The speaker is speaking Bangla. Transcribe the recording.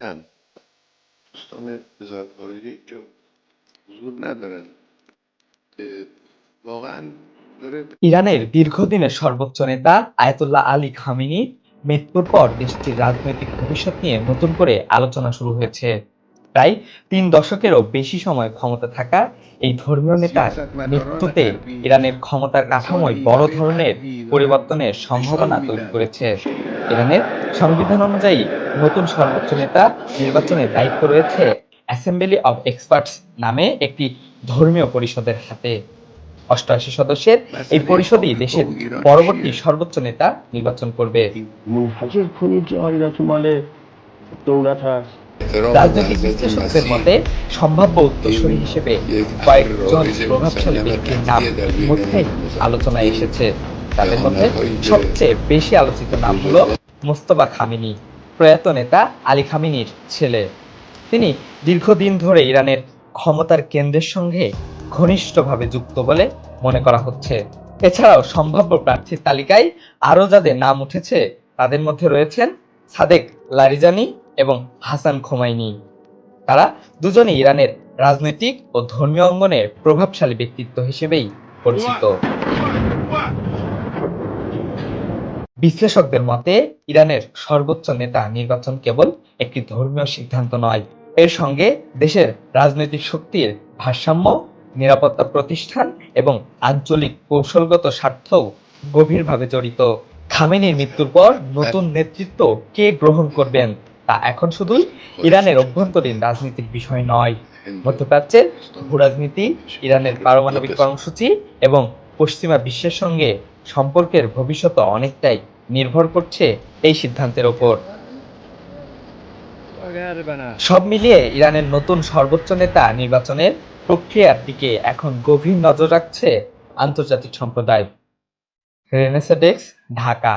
Yani دوستان وزارت خارجه که حضور ندارن واقعا داره ইরানের দীর্ঘদিনের সর্বোচ্চ নেতা আয়াতুল্লাহ আলী খামেনির মৃত্যুর পর দেশটির রাজনৈতিক ভবিষ্যৎ নিয়ে নতুন করে আলোচনা শুরু হয়েছে। প্রায় ৩ দশকেরও বেশি সময় ক্ষমতা থাকা এই ধর্মীয় নেতার سیاستمداران মৃত্যুতে غربی ইরানের ক্ষমতার কাঠামোয় رسانه‌ای বড় برای ধরনের تهدید و পরিবর্তনের فشار সম্ভাবনা তৈরি میدن করেছে। ইরানের সংবিধান অনুযায়ী নতুন সর্বোচ্চ নেতা নির্বাচনের দায়িত্ব রয়েছে অ্যাসেম্বলি অব এক্সপার্টস নামে একটি ধর্মীয় পরিষদের হাতে। ৮৮ সদস্যের এই مسئله পরিষদই آمریکا দেশের و ایران পরবর্তী چیه সর্বোচ্চ নেতা নির্বাচন করবে। منتظر کنید که آیدتون مال دولت هست. احترام রাজনৈতিক حضرت বিশ্লেষকদের مسیح মতে সম্ভাব্য উত্তরসূরি این হিসেবে یک امر কয়েকজন رایج প্রভাবশালী مسلم ব্যক্তির নাম قطعی در بین ইতিমধ্যেই আলোচনায় این এসেছে। তাদের মধ্যে ذهانت‌هایی که সবচেয়ে বেশি আলোচিত নাম হলো بزرگان মোস্তফা খামেনি, প্রয়াত নেতা আলী খামেনির ছেলে। তিনি দীর্ঘদিন ধরে ইরানের ক্ষমতার কেন্দ্রের সঙ্গে ঘনিষ্ঠভাবে যুক্ত বলে মনে করা হচ্ছে। এছাড়াও সম্ভাব্য প্রার্থীর তালিকায় আরও যাদের নাম উঠেছে তাদের মধ্যে রয়েছেন সাদেক লারিজানি এবং হাসান খোমাইনি। তারা দুজনেই ইরানের রাজনৈতিক ও ধর্মীয় অঙ্গনের প্রভাবশালী ব্যক্তিত্ব হিসেবেই পরিচিত। বিশ্লেষকদের মতে ইরানের সর্বোচ্চ নেতা নির্বাচন কেবল একটি ধর্মীয় সিদ্ধান্ত নয়, এর সঙ্গে দেশের রাজনৈতিক শক্তির ভারসাম্য, নিরাপত্তা প্রতিষ্ঠান এবং আঞ্চলিক কৌশলগত স্বার্থও গভীরভাবে জড়িত। খামেনির মৃত্যুর পর নতুন নেতৃত্ব কে গ্রহণ করবেন তা এখন শুধুই ইরানের অভ্যন্তরীণ রাজনীতির বিষয় নয়, মধ্যপ্রাচ্যের ভূরাজনীতি, ইরানের পারমাণবিক কর্মসূচি এবং পশ্চিমা বিশ্বের সঙ্গে সম্পর্কের ভবিষ্যৎ অনেকটাই নির্ভর করছে এই সিদ্ধান্তের ওপর। সব মিলিয়ে ইরানের নতুন সর্বোচ্চ নেতা নির্বাচনের প্রক্রিয়ার দিকে এখন গভীর নজর রাখছে আন্তর্জাতিক সম্প্রদায়। Renaissance desk, Dhaka.